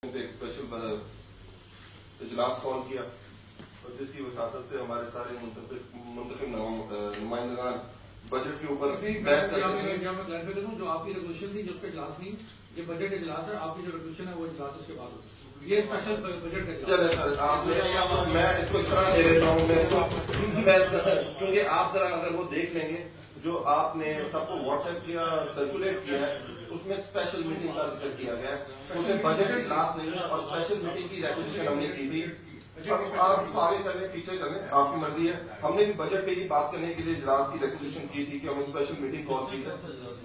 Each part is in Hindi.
एक स्पेशल इजलास कॉल किया और जिसकी वसातत से हमारे सारे मुंतखब नुमाइंदगान बजट के ऊपर बहस कर सकें। जो आपकी रेजोल्यूशन थी, जो उसका इजलास नहीं, ये बजट इजलास है। आपकी जो रेजोल्यूशन है वो इजलास उसके बाद होगा। ये स्पेशल बजट का चले सर, आप मैं इसको इस तरह ले लेता हूँ, मैं इसको क्योंकि आप जरा अगर वो देख लेंगे जो आपने सबको व्हाट्सएप किया, सर्कुलेट किया है, उसमें स्पेशल मीटिंग का जिक्र किया गया है। उसमें बजट इजलास नहीं है और स्पेशल मीटिंग की रेजोल्यूशन हमने की थी। अब आप आगे करें पीछे करें, आपकी मर्जी है। हमने भी बजट पे ही बात करने के लिए इजलास की रेजोल्यूशन की थी कि हमने स्पेशल मीटिंग कॉल की है।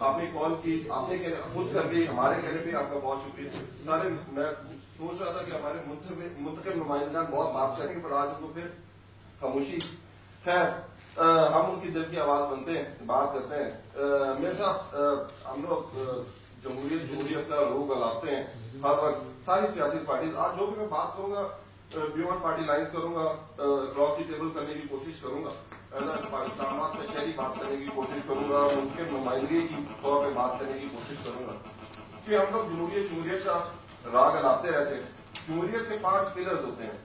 आपने कॉल की, आपने खुद कर दी, हमारे कहने पे आपका बहुत शुक्रिया। सारे मैं सोच रहा था कि हमारे मुंतखब नुमाइंदगान बहुत बात करेंगे, पर आज उनको फिर खामोशी है। हम उनकी दिल की आवाज बनते हैं, बात करते हैं। मेरे साथ हम लोग जमहूरियत का लोग लगाते हैं हर वक्त, सारी सियासी पार्टी। आज जो भी मैं बात करूंगा बियॉन्ड पार्टी लाइन्स करूंगा, क्रॉस दी टेबल करने की कोशिश करूंगा, इस्लामाबाद में शहरी बात करने की कोशिश करूंगा, उनके नुमाइंदगी की तौर पर बात करने की कोशिश करूंगा कि हम लोग जमहूरियत का राग अलाते रहते हैं। जमहूरियत के 5 पिलर्स होते हैं,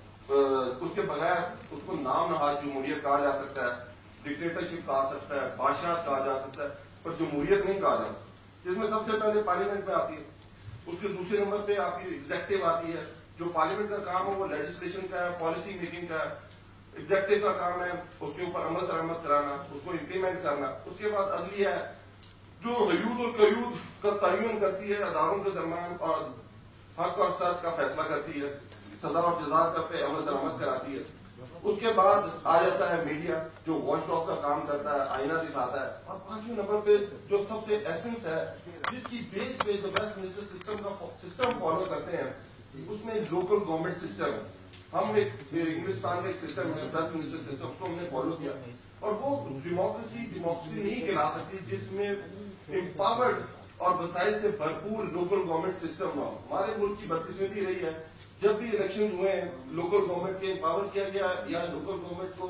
उसके बगैर उसको नाम नहाद जमहूरियत कहा जा सकता है, डिक्टेटरशिप कहा सकता है, बादशाह कहा जा सकता है, पर जमहूरियत नहीं कहा जा सकता। जिसमें सबसे पहले पार्लियामेंट में आती है, उसके दूसरे नंबर पे आपकी एग्जेक्टिव आती है। जो पार्लियामेंट का काम है वो लेजिस्लेशन का है, पॉलिसी मेकिंग का है। एग्जेक्टिव का काम है उसके ऊपर अमल दरामद कराना, उसको इम्प्लीमेंट करना। उसके बाद अदली है जो हयूद और कयूद का तयन करती है, अदारों के दरमियान और हक और सच का फैसला करती है, सजा और जजा पे अमल दरामद कराती है। उसके बाद आ जाता है मीडिया जो वॉचडॉग का काम करता है, आईना दिखाता है। और 5वें नंबर पे जो सबसे एसेंस है, जिसकी बेस पे जो वेस्ट मिनिस्टर सिस्टम फॉलो करते हैं, उसमें लोकल गवर्नमेंट सिस्टम है। हम एक इंग्लिस्तान का एक सिस्टम है वेस्ट मिनिस्टर सिस्टम, उसको हमने फॉलो किया और वो डेमोक्रेसी नहीं गिरा सकती जिसमें एम्पावर्ड और वसाइल से भरपूर लोकल गवर्नमेंट सिस्टम हो। हमारे मुल्क की बदकिस्मती रही है, जब भी इलेक्शन हुए हैं लोकल गवर्नमेंट के एम्पावर किया गया या लोकल गवर्नमेंट को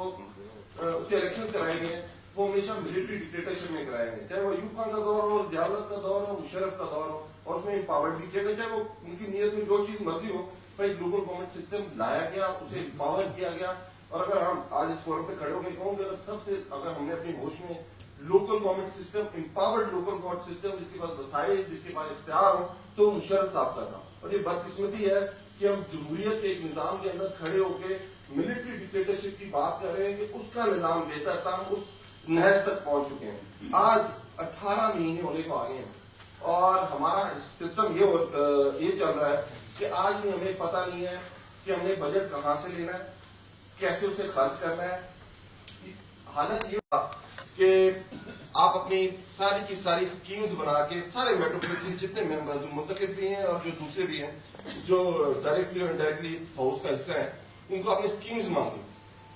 उसके इलेक्शन कराए गए, वो हमेशा मिलिट्री डिक्टेटरशिप में कराए गए, चाहे वो अयूब खान का दौर हो, जियाउल का दौर हो, मुशर्रफ का दौर हो, और उसमें एम्पावर्ड भी किया गया, चाहे वो उनकी नीयत में जो चीज मर्जी हो, भाई लोकल गवर्नमेंट सिस्टम लाया गया, उसे एम्पावर किया गया। और अगर हम आज इस फोरम पे खड़े होकर कहूँगे सबसे, अगर हमने अपनी होश में local government system, empowered local government system, जिसके पास वसाइल, जिसके पास इख्तियार हो, तो मुशर्रफ साहब का था। और ये बदकिस्मती है कि हम जमहूरियत के एक निजाम के अंदर खड़े होकर मिलिट्री डिक्टेटरशिप की बात कर रहे हैं कि उसका निजाम बेहतर था, हम उस नहज तक पहुंच चुके हैं। आज 18 महीने होने को आगे हैं और हमारा सिस्टम ये चल रहा है कि आज भी हमें पता नहीं है कि हमने बजट कहां से लेना है, कैसे उसे खर्च करना है। हालत ये कि आप अपनी सारी की सारी स्कीम्स बना के सारे मेट्रोपॉलिटन जितने मेंबर जो मुंतखब भी हैं और जो दूसरे भी हैं, जो डायरेक्टली और इनडायरेक्टली हाउस का हिस्सा है, उनको अपनी स्कीम्स मांगी।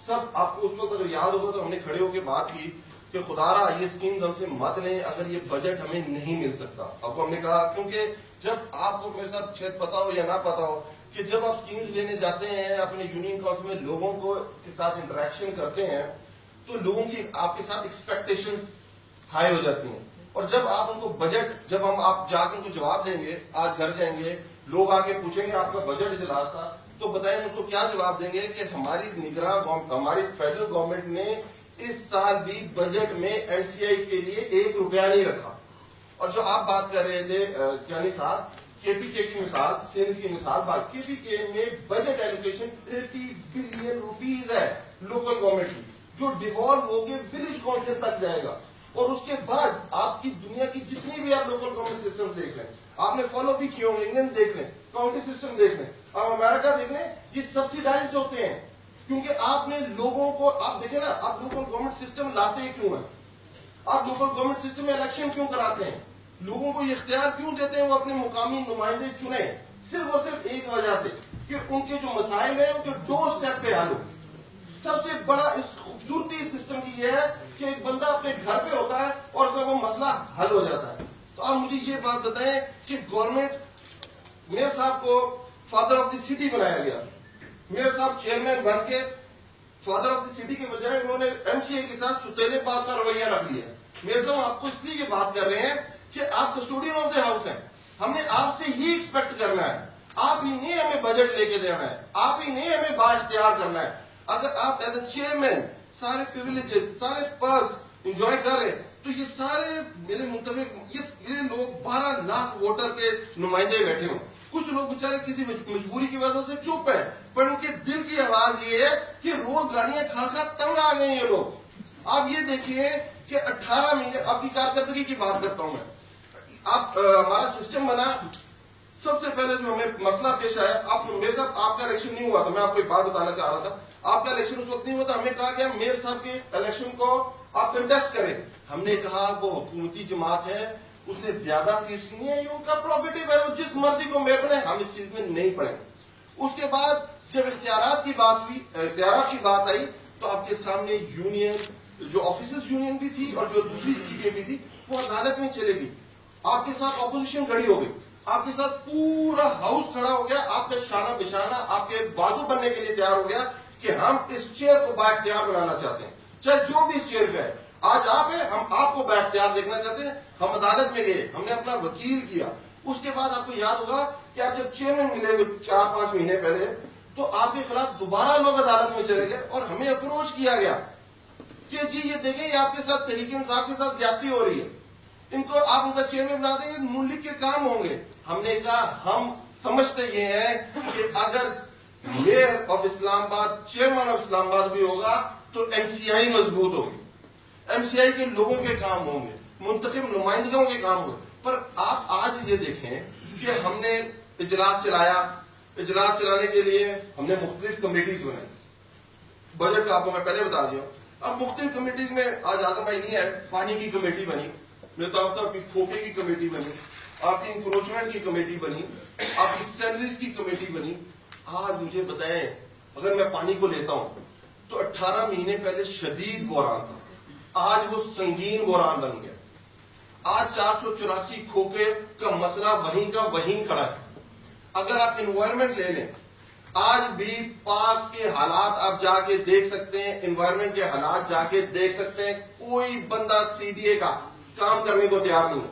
सब आपको उस वक्त अगर याद होगा तो हमने खड़े होकर बात की कि खुदारा ये स्कीम हमसे मत लें अगर ये बजट हमें नहीं मिल सकता। आपको हमने कहा, क्योंकि जब आपको मेरे साथ शायद पता हो या ना पता हो कि जब आप स्कीम्स लेने जाते हैं अपने यूनियन काउंसिल में लोगों को के साथ इंटरेक्शन करते हैं, तो लोगों की आपके साथ एक्सपेक्टेशंस हाई हो जाती हैं। और जब आप उनको बजट, जब हम आप जाकर उनको जवाब देंगे, आज घर जाएंगे, लोग आके पूछेंगे आपका बजट इजलास था, तो बताएं उसको क्या जवाब देंगे कि हमारी हमारी फेडरल गवर्नमेंट ने इस साल भी बजट में एनसीआई के लिए 1 रुपया नहीं रखा। और जो आप बात कर रहे थे यानी साहब, केपीके की मिसाल, सिंध की मिसाल, केपीके में बजट एलोकेशन 30 बिलियन रुपीज है लोकल गवर्नमेंट की, जो डिवॉल्व होकर विलेज काउंसिल तक जाएगा। और उसके बाद आपकी दुनिया की जितनी भी आप लोकल गवर्नमेंट सिस्टम देख लें, आपने फॉलो भी किए होंगे, इंग्लैंड देख लें, काउंटी सिस्टम देख लें, आप अमेरिका देख लें, ये सब्सिडाइज्ड होते हैं। क्योंकि आपने लोगों को, आप देखें ना, आप लोकल गवर्नमेंट सिस्टम लाते क्यों हैं, आप लोकल गवर्नमेंट सिस्टम में इलेक्शन क्यों कराते हैं, लोगों को ये इख्तियार क्यों देते हैं वो अपने मुकामी नुमाइंदे चुने, सिर्फ और सिर्फ एक वजह से कि उनके जो मसाइल है उनके 2 स्टेप पे हल हो। सबसे बड़ा इस खूबसूरती सिस्टम की यह है कि एक बंदा अपने घर पे होता है और उसका वो मसला हल हो जाता है। तो आप मुझे ये बात बताएं कि गवर्नमेंट, मेयर साहब को फादर ऑफ द सिटी बनाया गया, मेयर साहब चेयरमैन बन के फादर ऑफ द सिटी के बजाय उन्होंने एमसीए के साथ सुतेले बात का रवैया रख लिया। मेयर साहब आपको इसलिए ये बात कर रहे हैं कि आप कस्टोडियन ऑफ द हाउस हैं, हमने आपसे ही एक्सपेक्ट करना है आप ही ने हमें बजट लेके देना है, आप ही ने हमें बाइख्तियार करना है। अगर आप एज ए चेयरमैन सारे प्रिविलेजेस, सारे पर्क्स एंजॉय कर रहे हैं, तो ये सारे मेरे मुताबिक ये लोग 12 लाख वोटर के नुमाइंदे बैठे हों। कुछ लोग बेचारे किसी मजबूरी की वजह से चुप है, पर उनके दिल की आवाज ये है कि रोज गालियां खा खा तंग आ गए ये लोग। आप ये देखिए कि 18 महीने आपकी कारकर्दगी की बात करता हूं मैं। आप हमारा सिस्टम बना, सबसे पहले जो हमें मसला पेश आया, आप मेयर साहब आपका इलेक्शन नहीं हुआ था, मैं आपको एक बात बताना चाह रहा था, आपका इलेक्शन उस वक्त नहीं हुआ था। हमें कहा गया मेयर साहब के इलेक्शन को आप कंटेस्ट करें। हमने कहा वो हुकूमती जमात है, उसने ज्यादा सीट्स नहीं है, ये उनका प्रोग्रेटिव है, वो जिस मर्जी को मेयर बने, हम इस चीज में नहीं पड़ेंगे। उसके बाद जब इख्तियारात की बात हुई, इख्तियारात की बात आई, तो आपके सामने यूनियन, जो ऑफिसर्स यूनियन भी थी और जो दूसरी सीटें भी थी, वो अदालत में चले गई। आपके साथ ऑपोजिशन खड़ी हो गई, आपके साथ पूरा हाउस खड़ा हो गया, आपका शाना बिशाना आपके बाजू बनने के लिए तैयार हो गया कि हम इस चेयर को बाइख्तियार बनाना चाहते हैं, चाहे जो भी इस चेयर पे है। आज आप है, हम आपको बाइख्तियार देखना चाहते हैं। हम अदालत में गए, हमने अपना वकील किया। उसके बाद आपको याद होगा कि आप जब चेयरमैन मिले 4-5 महीने पहले, तो आपके खिलाफ दोबारा लोग अदालत में चले गए और हमें अप्रोच किया गया कि जी ये देखें, ये आपके साथ तरीके इंसाफ के साथ ज्यादती हो रही है, इनको आप उनका चेयरमैन बना देंगे, मुल्क के काम होंगे। हमने कहा हम समझते ये हैं कि अगर mayor of Islamabad, chairman of Islamabad भी होगा तो एमसीआई मजबूत होगी, एमसीआई के लोगों के काम होंगे, मुंतखब नुमाइंदों के काम होंगे। पर आप आज ये देखें कि हमने इजलास चलाया, इजलास चलाने के लिए हमने मुख्तलिफ कमेटीज बनाई। बजट का आपको मैं पहले बता दिया। अब मुख्तलिफ कमेटीज में आज आजम भाई नहीं है, पानी की कमेटी बनी, मेहताब साहब की खोखे की कमेटी बनी, आपकी इंक्रोचमेंट की कमेटी बनी, आपकी सैलरीज की कमेटी बनी। आज मुझे बताएं, अगर मैं पानी को लेता हूं तो 18 महीने पहले शदीद बहरान था, आज वो संगीन बहरान बन गया। आज 484 खोखे का मसला वहीं का वहीं खड़ा है। अगर आप एनवायरमेंट ले लें, आज भी पास के हालात आप जाके देख सकते हैं, एनवायरमेंट के हालात जाके देख सकते हैं, कोई बंदा सीडीए का काम करने को तैयार नहीं है।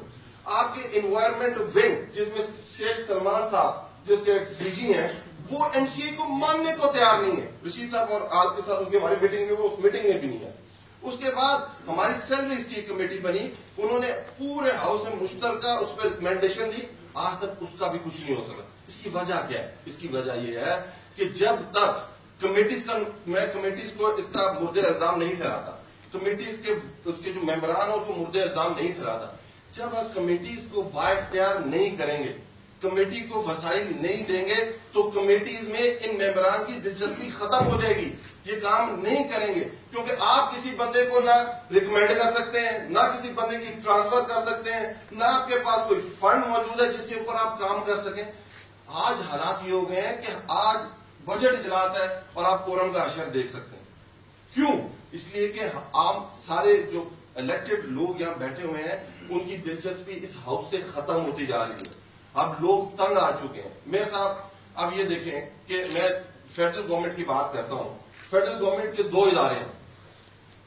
आपके एनवायरमेंट विंग, जिसमें शेख सलमान साहब जिसके डीजी हैं, वो एमसीए को मानने को तैयार नहीं है। रशीद साहब और आपके साथ उनकी हमारी मीटिंग में, वो उस मीटिंग में भी नहीं है। उसके बाद हमारी सैलरीज की कमेटी बनी, उन्होंने पूरे हाउस में मुश्तरका उस पर रिकमेंडेशन दी, आज तक उसका भी कुछ नहीं हो सका। इसकी वजह क्या है? इसकी वजह यह है कि जब तक कमेटीज का, मैं कमेटीज को इसका मुर्दे इल्जाम नहीं ठहराता, कमेटीज के उसके जो मेंबरान है उसको मुर्दे इल्जाम नहीं ठहराता, जब आप कमेटीज को बाइख्तियार नहीं करेंगे, कमेटी को वसाइल नहीं देंगे, तो कमेटीज में इन मेंबरान की दिलचस्पी खत्म हो जाएगी, ये काम नहीं करेंगे। क्योंकि आप किसी बंदे को ना रिकमेंड कर सकते हैं, ना किसी बंदे की ट्रांसफर कर सकते हैं, ना आपके पास कोई फंड मौजूद है जिसके ऊपर आप काम कर सकें। आज हालात ये हो गए हैं कि आज बजट इजलास है और आप कोरम का अशर देख सकते हैं। क्यों? इसलिए कि आप सारे जो इलेक्टेड लोग यहाँ बैठे हुए हैं, उनकी दिलचस्पी इस हाउस से खत्म होती जा रही है। अब लोग तंग आ चुके हैं। मेरे साहब अब ये देखें कि मैं फेडरल गवर्नमेंट की बात करता हूं। फेडरल गवर्नमेंट के 2 इदारे हैं,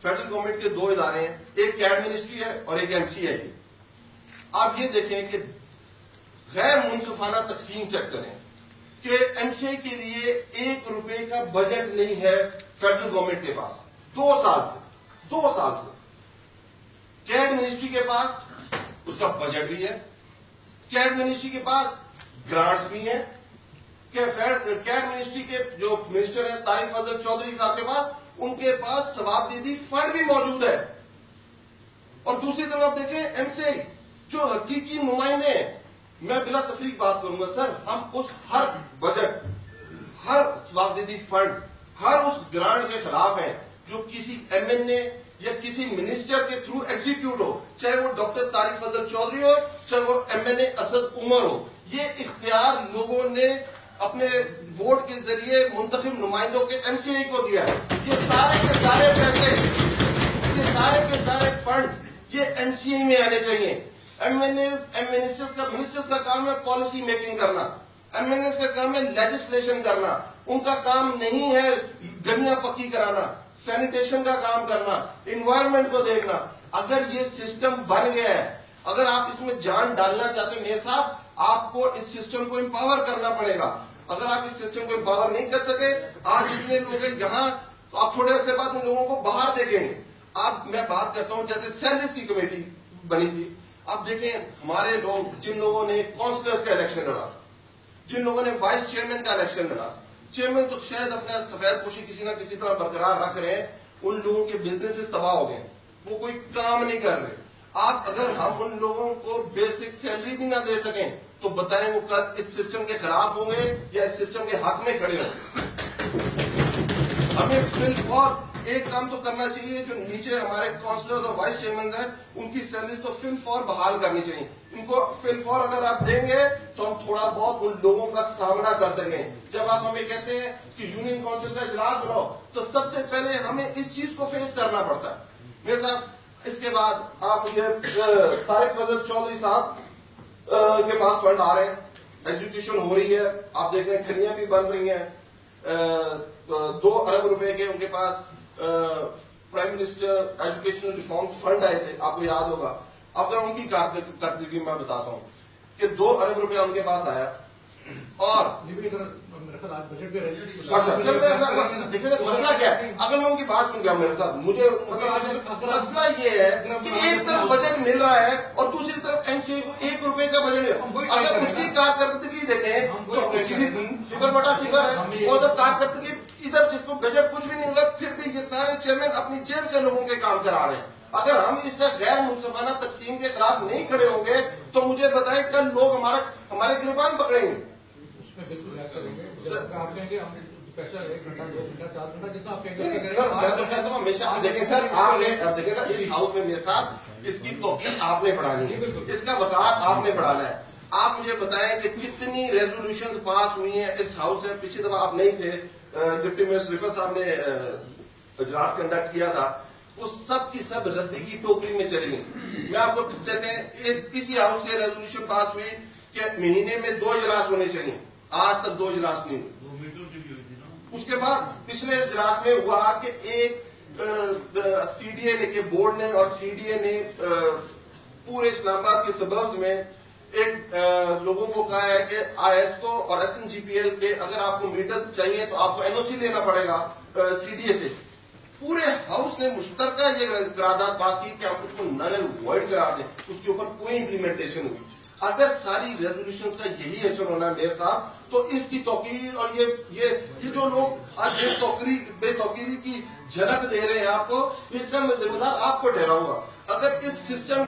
फेडरल गवर्नमेंट के 2 इदारे हैं, एक कैड मिनिस्ट्री है और एक एमसीआई है। आप ये देखें कि गैर मुनसिफाना तकसीम चेक करें कि एमसीआई के लिए 1 रुपए का बजट नहीं है फेडरल गवर्नमेंट के पास 2 साल से। कैड मिनिस्ट्री के पास उसका बजट भी है, कैड मिनिस्ट्री के पास ग्रांट्स भी हैं, कैड मिनिस्ट्री के जो मिनिस्टर है तारिक फजल चौधरी साहब के पास, उनके पास सवाबदीदी फंड भी मौजूद है। और दूसरी तरफ आप देखें एमसीआई जो हकीकी नुमाइंदे हैं, मैं बिला तफरीक बात करूंगा सर, हम उस हर बजट, हर सवाबदीदी फंड, हर उस ग्रांट के खिलाफ हैं जो किसी एमएनए या किसी मिनिस्टर के थ्रू एग्जीक्यूट हो, चाहे वो डॉक्टर तारिक फजल चौधरी हो, चाहे वो एमएनए असद उमर हो। ये इख्तियार लोगों ने अपने वोट के जरिए मुंतखब नुमाइंदों के एमसीआई को दिया है। ये सारे के सारे पैसे, ये सारे के सारे फंड ये एमसीआई में आने चाहिए। मिनिस्टर्स का काम है पॉलिसी मेकिंग करना, एमएनएस का काम है लेजिस्लेशन करना, उनका काम नहीं है गलियां पक्की कराना, सैनिटेशन का काम करना, इन्वायरमेंट को देखना। अगर ये सिस्टम बन गया है, अगर आप इसमें जान डालना चाहते हैं मेरे साहब, आपको इस सिस्टम को एम्पावर करना पड़ेगा। अगर आप इस सिस्टम को एम्पावर नहीं कर सके, आज जितने लोग हैं यहाँ, तो आप थोड़े से बाद उन लोगों को बाहर देखेंगे। आप, मैं बात करता हूं जैसे सैलरीज की कमेटी बनी थी, आप देखें हमारे लोग, जिन लोगों ने काउंसलर्स का इलेक्शन लड़ा, जिन लोगों ने वाइस चेयरमैन का इलेक्शन लड़ा, चेयरमैन तो शायद अपना सफेद पोशी किसी ना किसी तरह बरकरार रख रहे हैं, उन लोगों के बिजनेसेस तबाह हो गए, वो कोई काम नहीं कर रहे। आप, अगर हम उन लोगों को बेसिक सैलरी भी ना दे सकें, तो बताएं वो कल इस सिस्टम के खिलाफ होंगे या इस सिस्टम के हक में खड़े होंगे। हमें फिलफॉर एक काम तो करना चाहिए, जो नीचे हमारे काउंसलर्स और वाइस चेयरमैन हैं, उनकी सैलरीज तो फिलफॉर बहाल करनी चाहिए। इनको फिलफॉर अगर आप देंगे तो हम थोड़ा बहुत उन लोगों का सामना कर सकें। जब आप हमें कहते हैं कि यूनियन काउंसिल का इजलास बुलाओ, तो सबसे पहले हमें इस चीज को फेस करना पड़ता है। मेरे साहब, इसके बाद आप ये तारिक फजल चौधरी साहब के पास फंड आ रहे हैं, एजुकेशन हो रही है, आप देख रहे हैं खनियां भी बन रही हैं, 2 अरब रुपए के उनके पास prime minister educational reform fund आए थे, आपको याद होगा। अब जरा उनकी कारकर्दगी मैं बताता हूँ कि 2 अरब रुपया उनके पास आया, और अच्छा देखिए मसला क्या है। अगर मैं उनकी बात सुन गया मेरे साथ, मुझे मसला ये है कि एक तरफ बजट मिल रहा है और दूसरी तरफ एमसीए को 1 रुपए का बजट है। अगर उसकी कारकर्दगी देखें तो सिफर बटा सिफर है, और जब कारकर्दगी इधर जिसको बजट कुछ भी नहीं मिला, फिर भी ये सारे चेयरमैन अपनी जेब से लोगों के काम करा रहे हैं। अगर हम इसका गैर मुनसिफाना तकसीम के खिलाफ नहीं खड़े होंगे, तो मुझे बताएं कल लोग हमारे गिरबान पकड़ेंगे। मैं तो कहता हूँ हमेशा देखें सर, आपने देखिएगा इस हाउस में मेरे साथ इसकी तौकीर आपने बढ़ानी है, इसका वकालत आपने बढ़ाना है। आप मुझे बताएं कि कितनी रेजोल्यूशंस पास हुई हैं इस हाउस से। पिछली दफा आप नहीं थे, डिप्टी मिनिस्टर रिफत साहब ने इजलास कंडक्ट किया था, वो सब की सब रद्दी की टोकरी में चली गई। मैं आपको कहते हैं इसी हाउस से रेजोल्यूशन पास हुई कि महीने में 2 इजलास होने चाहिए, आज तक 2 इजलास नहीं हुए। उसके बाद पिछले इजलास में हुआ कि एक सीडीए ने के बोर्ड ने और सीडीए ने पूरे इस्लामाबाद के सबर्ब्स में एक लोगों को कहा है कि आईएसको और एसएनजीपीएल के अगर आपको मीटर्स चाहिए तो आपको एनओसी लेना पड़ेगा सीडीए से। पूरे हाउस ने मुश्तरका ये करारदाद पास की कि आप उसको नल एंड वॉइड करा दें, उसके ऊपर कोई इम्प्लीमेंटेशन हुई। अगर सारी रेजोल्यूशंस का यही असर होना है मेरे साहब, तो इसकी तौकीर और ये जो लोग आज बेतौकीरी की झलक दे रहे हैं आपको, इसका मैं जिम्मेदार आपको ठहराऊंगा। अगर इस सिस्टम